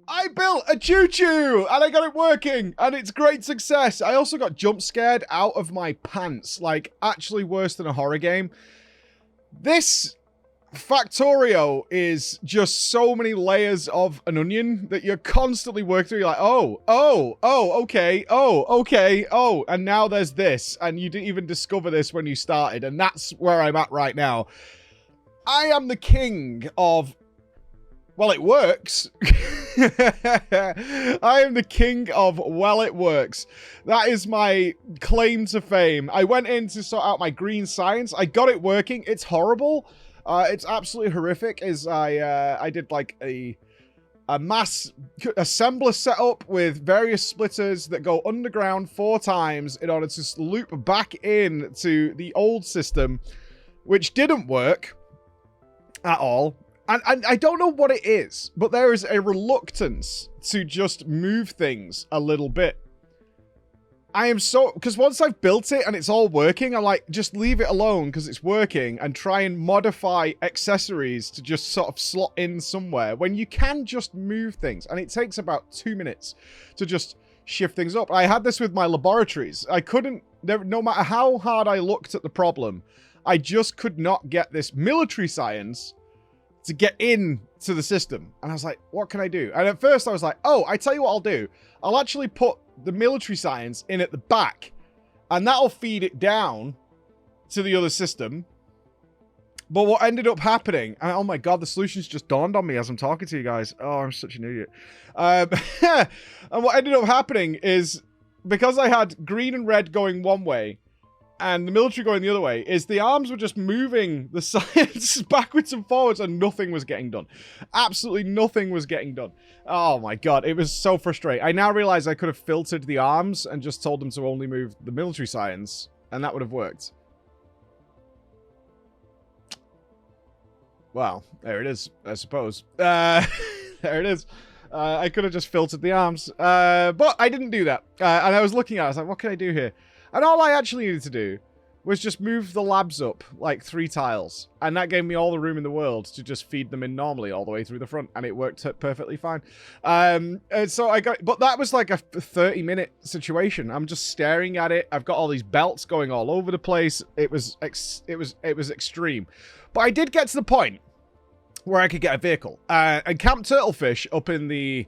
I built a choo-choo and I got it working and it's great success. I also got jump scared out of my pants, like actually worse than a horror game. This Factorio is just so many layers of an onion that you're constantly working through. You're like, okay, and now there's this, and you didn't even discover this when you started, and that's where I'm at right now. I am the king of... Well, it works. I am the king of, well, it works. That is my claim to fame. I went in to sort out my green science. I got it working. It's horrible. It's absolutely horrific. I did like a mass assembler setup with various splitters that go underground 4 times in order to loop back in to the old system, which didn't work at all. And I don't know what it is, but there is a reluctance to just move things a little bit. I am so... Because once I've built it and it's all working, I'm like, just leave it alone because it's working and try and modify accessories to just sort of slot in somewhere when you can just move things. And it takes about 2 minutes to just shift things up. I had this with my laboratories. I couldn't... No matter how hard I looked at the problem, I just could not get this military science to get in to the system. And I was like, what can I do? And at first I was like, oh, I tell you what I'll do. I'll actually put the military science in at the back and that'll feed it down to the other system. But what ended up happening, and oh my god, the solution's just dawned on me as I'm talking to you guys. Oh, I'm such an idiot. And what ended up happening is, because I had green and red going one way and the military going the other way, is the arms were just moving the science backwards and forwards and nothing was getting done. Absolutely nothing was getting done. Oh my god, it was so frustrating. I now realize I could have filtered the arms and just told them to only move the military science, and that would have worked. Well, there it is, I suppose. There it is. I could have just filtered the arms, but I didn't do that. And I was looking at it, I was like, what can I do here? And all I actually needed to do was just move the labs up like 3 tiles. And that gave me all the room in the world to just feed them in normally all the way through the front. And it worked perfectly fine. And so I got, but that was like a 30-minute situation. I'm just staring at it. I've got all these belts going all over the place. It was extreme. But I did get to the point where I could get a vehicle. And Camp Turtlefish up in the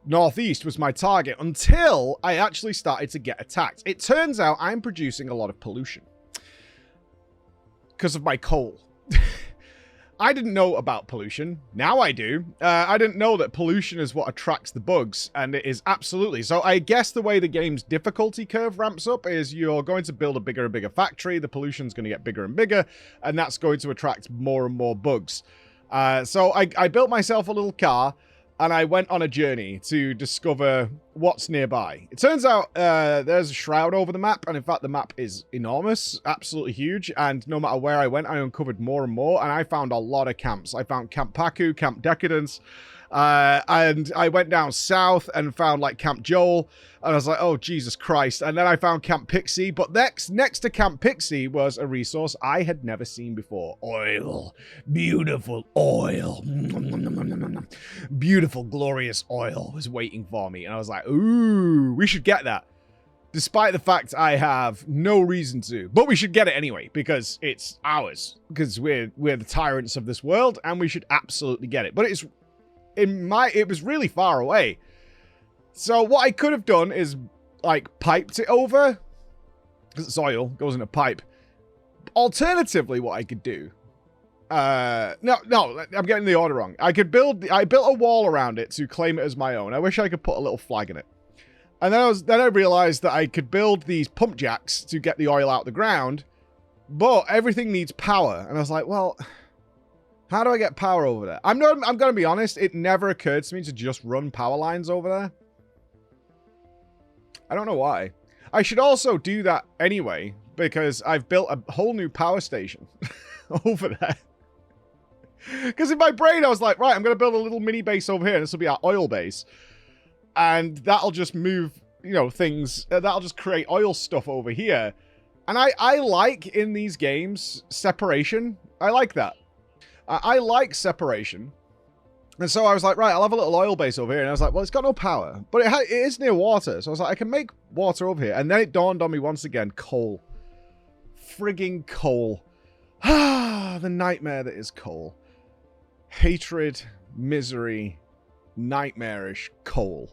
northeast was my target until I actually started to get attacked. It turns out I'm producing a lot of pollution because of my coal. I didn't know about pollution. Now I do. I didn't know that pollution is what attracts the bugs, and it is absolutely. So I guess the way the game's difficulty curve ramps up is you're going to build a bigger and bigger factory, the pollution's going to get bigger and bigger, and that's going to attract more and more bugs. So I built myself a little car, and I went on a journey to discover what's nearby. It turns out there's a shroud over the map, and in fact the map is enormous, absolutely huge, and no matter where I went, I uncovered more and more, and I found a lot of camps. I found Camp Paku, Camp Decadence, and I went down south and found like Camp Joel, and I was like, oh, Jesus Christ. And then I found Camp Pixie, but next to Camp Pixie was a resource I had never seen before. Oil. Beautiful oil. Beautiful, glorious oil was waiting for me. And I was like, ooh, we should get that. Despite the fact I have no reason to. But we should get it anyway, because it's ours. Because we're the tyrants of this world, and we should absolutely get it. But it was really far away. So what I could have done is, like, piped it over. Because it's oil, goes in a pipe. Alternatively, what I could do... No, I'm getting the order wrong. I built a wall around it to claim it as my own. I wish I could put a little flag in it. And then I realized that I could build these pump jacks to get the oil out of the ground. But everything needs power. And I was like, well... how do I get power over there? I'm going to be honest, it never occurred to me to just run power lines over there. I don't know why. I should also do that anyway, because I've built a whole new power station over there. Because in my brain, I was like, right, I'm going to build a little mini base over here, and this will be our oil base. And that'll just move, you know, things, that'll just create oil stuff over here. And I like, in these games, separation. I like that. I like separation. And so I was like, right, I'll have a little oil base over here. And I was like, well, it's got no power, but it is near water. So I was like, I can make water over here. And then it dawned on me once again, coal. Frigging coal. Ah, the nightmare that is coal. Hatred, misery, nightmarish coal.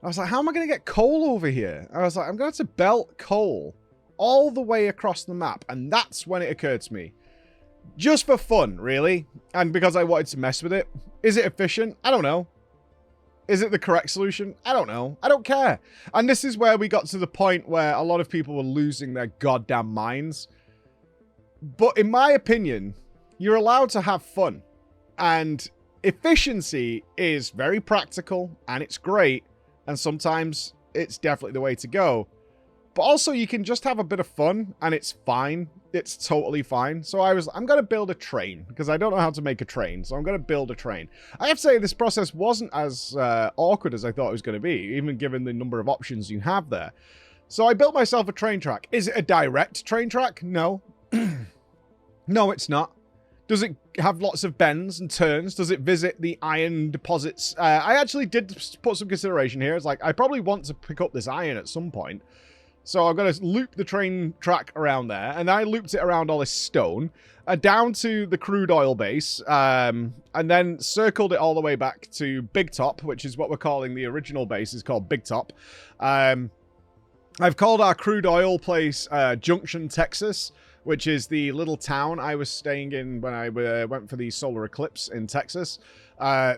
I was like, how am I going to get coal over here? I was like, I'm going to have to belt coal all the way across the map. And that's when it occurred to me. Just for fun, really. And because I wanted to mess with it. Is it efficient? I don't know. Is it the correct solution? I don't know. I don't care. And this is where we got to the point where a lot of people were losing their goddamn minds. But in my opinion, you're allowed to have fun. And efficiency is very practical and it's great. And sometimes it's definitely the way to go. But also you can just have a bit of fun and it's fine. It's totally fine. So I'm going to build a train because I don't know how to make a train. So I'm going to build a train. I have to say this process wasn't as awkward as I thought it was going to be, even given the number of options you have there. So I built myself a train track. Is it a direct train track? No. No, it's not. Does it have lots of bends and turns? Does it visit the iron deposits? I actually did put some consideration here. It's like, I probably want to pick up this iron at some point. So I'm going to loop the train track around there. And I looped it around all this stone. Down to the crude oil base. And then circled it all the way back to Big Top, which is what we're calling the original base. Is called Big Top. I've called our crude oil place Junction, Texas, which is the little town I was staying in when I went for the solar eclipse in Texas.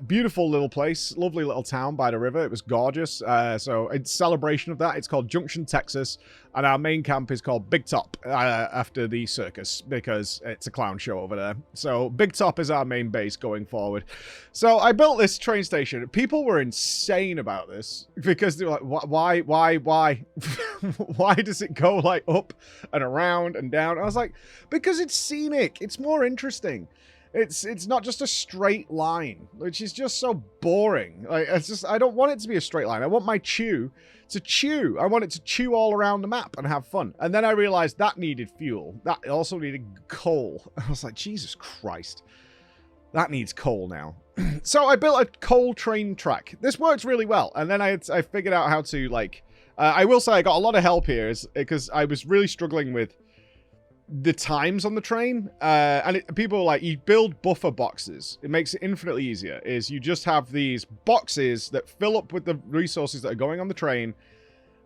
Beautiful little place, lovely little town by the river. It was gorgeous. So in celebration of that, it's called Junction, Texas, and our main camp is called Big Top after the circus because it's a clown show over there. So Big Top is our main base going forward. So I built this train station. People were insane about this because they were like, why? Why does it go like up and around and down? I was like, because it's scenic. It's more interesting. It's not just a straight line, which is just so boring. Like, I don't want it to be a straight line. I want my chew to chew. I want it to chew all around the map and have fun. And then I realized that needed fuel. That also needed coal. I was like, Jesus Christ. That needs coal now. So I built a coal train track. This works really well. And then I figured out how to, like... I will say I got a lot of help here because I was really struggling with the times on the train. And people are like, you build buffer boxes. It makes it infinitely easier. Is you just have these boxes that fill up with the resources that are going on the train.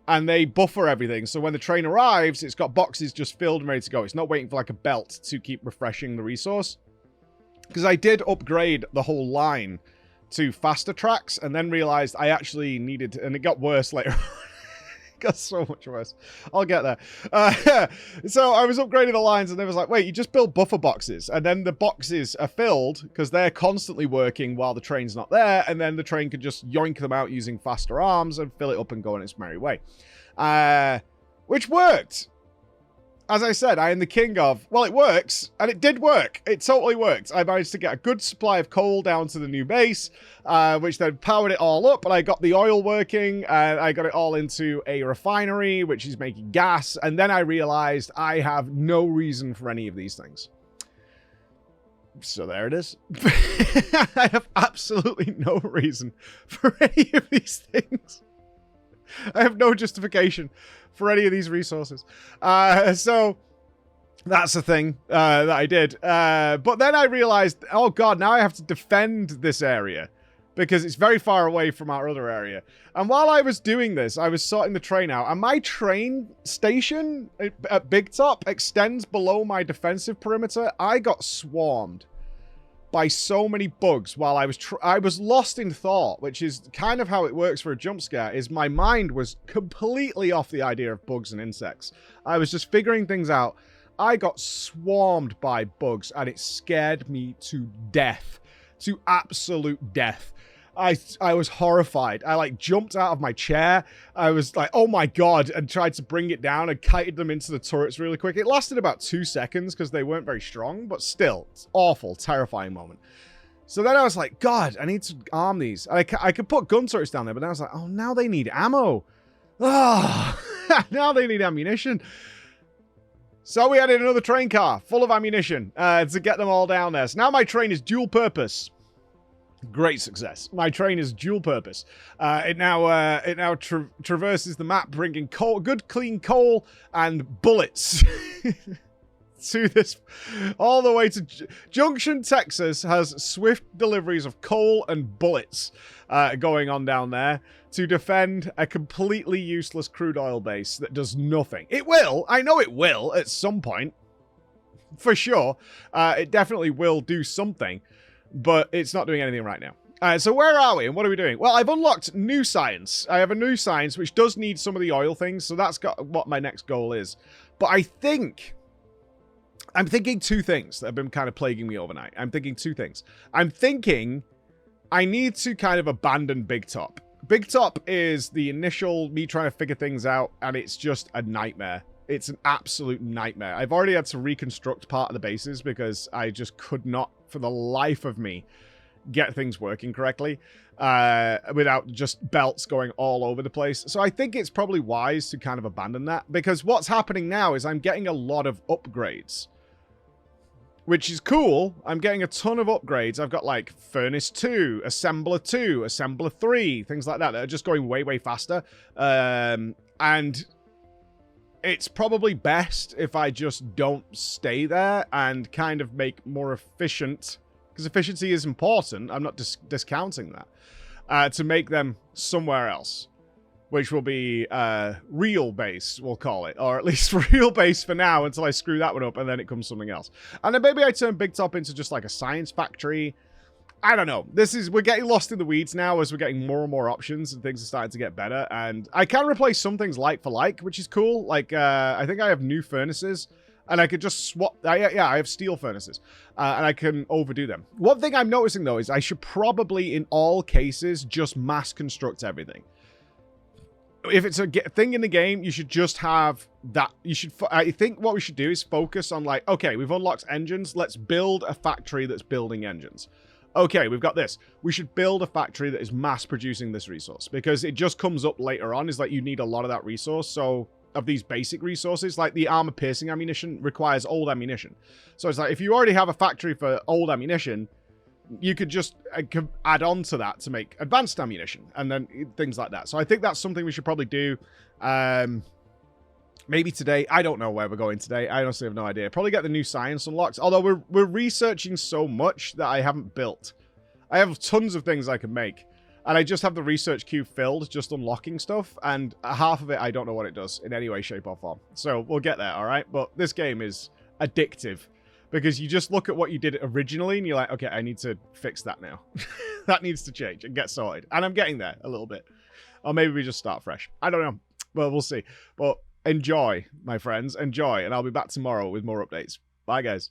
And they buffer everything. So when the train arrives, it's got boxes just filled and ready to go. It's not waiting for like a belt to keep refreshing the resource. Because I did upgrade the whole line to faster tracks. And then realized I actually needed... And it got worse later on. Got so much worse. I'll get there. So I was upgrading the lines and they was like, wait, you just build buffer boxes. And then the boxes are filled because they're constantly working while the train's not there. And then the train could just yoink them out using faster arms and fill it up and go on its merry way. Which worked. As I said, I am the king of... Well, it works. And it did work. It totally worked. I managed to get a good supply of coal down to the new base, which then powered it all up. And I got the oil working. And I got it all into a refinery, which is making gas. And then I realized I have no reason for any of these things. So there it is. I have absolutely no reason for any of these things. I have no justification for any of these resources. So that's the thing that I did. But then I realized, oh God, now I have to defend this area because it's very far away from our other area. And while I was doing this, I was sorting the train out. And my train station at Big Top extends below my defensive perimeter. I got swarmed by so many bugs while I was lost in thought, which is kind of how it works for a jump scare, is my mind was completely off the idea of bugs and insects. I was just figuring things out. I got swarmed by bugs and it scared me to death. To absolute death. I was horrified. I like jumped out of my chair. I was like, oh my God, and tried to bring it down and kited them into the turrets really quick. It lasted about 2 seconds because they weren't very strong, but still, it's awful, terrifying moment. So then I was like, God, I need to arm these. I could put gun turrets down there, but then I was like, oh, now they need ammo. Oh, now they need ammunition. So we added another train car full of ammunition to get them all down there. So now my train is dual purpose. Great success. My train is dual purpose. It now traverses the map, bringing coal, good clean coal and bullets to this all the way to Junction, Texas. Has swift deliveries of coal and bullets going on down there to defend a completely useless crude oil base that does nothing. It will. I know it will at some point. For sure. It definitely will do something. But it's not doing anything right now. So where are we and what are we doing? Well, I've unlocked new science. I have a new science which does need some of the oil things, so that's got what my next goal is. But I'm thinking two things that have been kind of plaguing me overnight. I'm thinking two things. I'm thinking I need to kind of abandon Big Top. Big Top is the initial me trying to figure things out, and it's just a nightmare. It's an absolute nightmare. I've already had to reconstruct part of the bases because I just could not, for the life of me, get things working correctly without just belts going all over the place. So I think it's probably wise to kind of abandon that, because what's happening now is I'm getting a lot of upgrades, which is cool. I'm getting a ton of upgrades. I've got like Furnace 2, Assembler 2, Assembler 3, things like that are just going way, way faster. And it's probably best if I just don't stay there and kind of make more efficient, because efficiency is important. I'm not discounting that. To make them somewhere else, which will be real base, we'll call it, or at least real base for now until I screw that one up and then it comes something else. And then maybe I turn Big Top into just like a science factory. I don't know. We're getting lost in the weeds now as we're getting more and more options and things are starting to get better. And I can replace some things like for like, which is cool. Like, I think I have new furnaces and I could just swap. Yeah, I have steel furnaces and I can overdo them. One thing I'm noticing though is I should probably, in all cases, just mass construct everything. If it's a thing in the game, you should just have that. I think what we should do is focus on like, okay, we've unlocked engines. Let's build a factory that's building engines. Okay, we've got this. We should build a factory that is mass producing this resource, because it just comes up later on is like you need a lot of that resource. So of these basic resources, like the armor piercing ammunition requires old ammunition. So it's like if you already have a factory for old ammunition, you could just add on to that to make advanced ammunition and then things like that. So I think that's something we should probably do. Maybe today. I don't know where we're going today. I honestly have no idea. Probably get the new science unlocked. Although we're researching so much that I haven't built. I have tons of things I can make. And I just have the research queue filled, just unlocking stuff. And half of it, I don't know what it does in any way, shape, or form. So we'll get there, all right? But this game is addictive. Because you just look at what you did originally and you're like, okay, I need to fix that now. That needs to change and get sorted. And I'm getting there a little bit. Or maybe we just start fresh. I don't know. Well, we'll see. But enjoy, my friends. Enjoy. And I'll be back tomorrow with more updates. Bye, guys.